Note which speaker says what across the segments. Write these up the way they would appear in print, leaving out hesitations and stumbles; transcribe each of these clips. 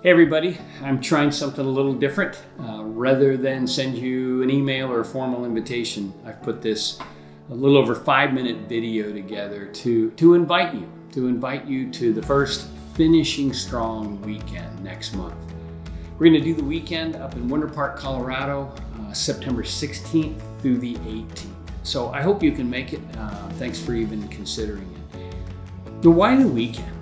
Speaker 1: Hey everybody, I'm trying something a little different. Rather than send you an email or a formal invitation, I've put this a little over 5-minute video together to invite you to the first Finishing Strong weekend next month. We're going to do the weekend up in Winter Park, Colorado, September 16th through the 18th. So I hope you can make it. Thanks for even considering it. But why the weekend?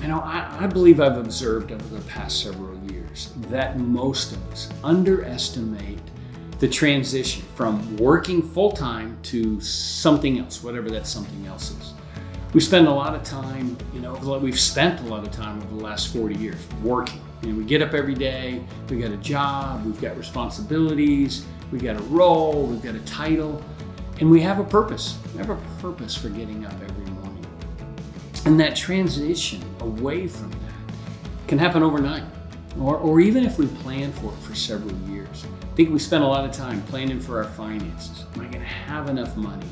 Speaker 1: You know, I believe I've observed over the past several years that most of us underestimate the transition from working full-time to something else, whatever that something else is. We spend a lot of time, we've spent a lot of time over the last 40 years working. We get up every day, we got a job, we've got responsibilities, we've got a role, we've got a title, and we have a purpose. We have a purpose for getting up every morning. And that transition away from that can happen overnight, or even if we plan for several years. I think we spend a lot of time planning for our finances. Am I going to have enough money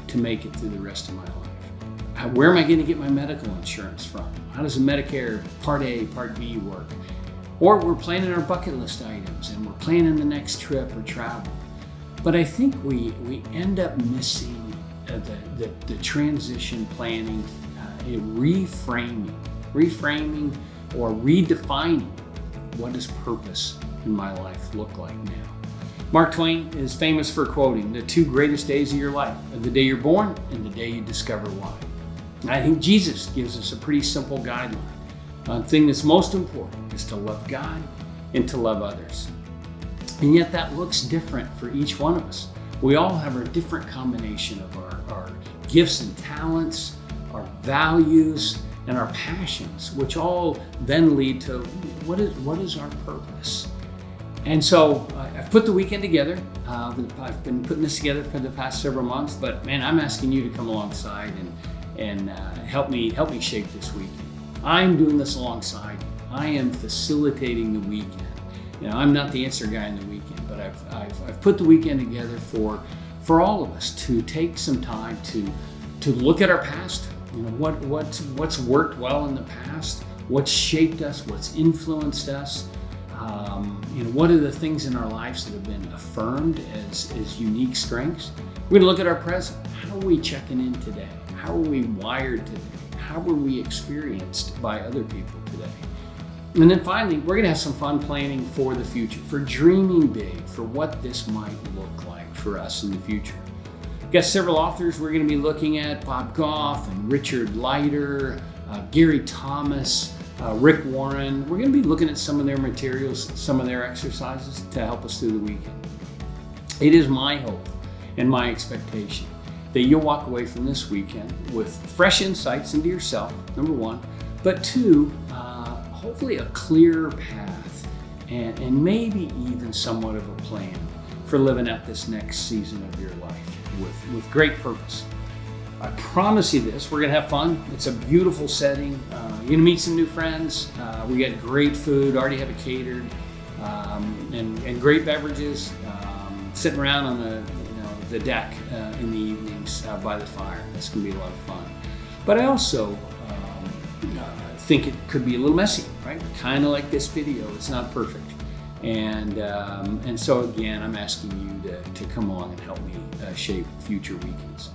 Speaker 1: to make it through the rest of my life? Where am I going to get my medical insurance from? How does a Medicare Part A, Part B work? Or we're planning our bucket list items and we're planning the next trip or travel. But I think we end up missing the transition planning, reframing or redefining what does purpose in my life look like now. Mark Twain is famous for quoting, "The two greatest days of your life are the day you're born and the day you discover why." And I think Jesus gives us a pretty simple guideline. The thing that's most important is to love God and to love others. And yet that looks different for each one of us. We all have a different combination of our gifts and talents, our values, and our passions, which all then lead to what is our purpose? And so I've put the weekend together. I've been putting this together for the past several months, but man, I'm asking you to come alongside and help me shape this weekend. I'm doing this alongside you. I am facilitating the weekend. I'm not the answer guy in the weekend, but I've put the weekend together for all of us to take some time to look at our past. What's worked well in the past, what's shaped us, what's influenced us, what are the things in our lives that have been affirmed as unique strengths. We're going to look at our present. How are we checking in today? How are we wired today? How were we experienced by other people today? And then finally, we're going to have some fun planning for the future, for dreaming big, for what this might look like for us in the future. We've got several authors we're going to be looking at: Bob Goff and Richard Leider, Gary Thomas, Rick Warren. We're going to be looking at some of their materials, some of their exercises to help us through the weekend. It is my hope and my expectation that you'll walk away from this weekend with fresh insights into yourself, number one, but two, hopefully a clear path and maybe even somewhat of a plan for living out this next season of your life with great purpose. I promise you this, we're going to have fun. It's a beautiful setting. You're going to meet some new friends. We got great food, already have it catered, and great beverages, sitting around on the deck in the evenings by the fire. That's going to be a lot of fun. But I also think it could be a little messy, right? Kind of like this video. It's not perfect. And so again, I'm asking you to come along and help me shape future weekends.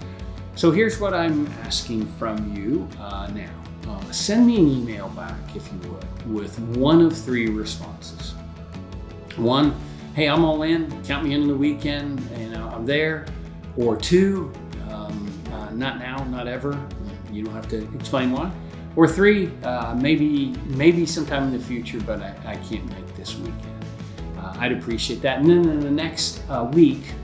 Speaker 1: So here's what I'm asking from you now. Send me an email back, if you would, with one of 3 responses. 1, hey, I'm all in, count me in on the weekend, I'm there. Or 2, not now, not ever. You don't have to explain why. Or 3, maybe sometime in the future, but I can't make this weekend. I'd appreciate that. And then in the next week,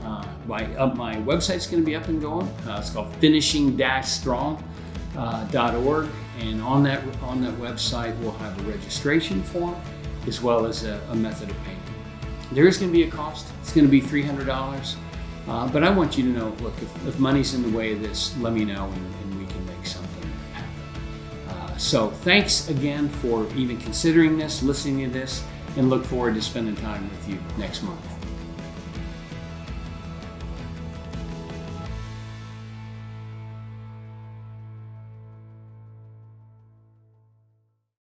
Speaker 1: my website's going to be up and going. It's called finishing-strong.org, and on that website we'll have a registration form as well as a method of payment. There is going to be a cost. It's going to be $300, but I want you to know, look, if money's in the way of this, let me know and we can make something happen. So thanks again for even considering this, listening to this, and look forward to spending time with you next month.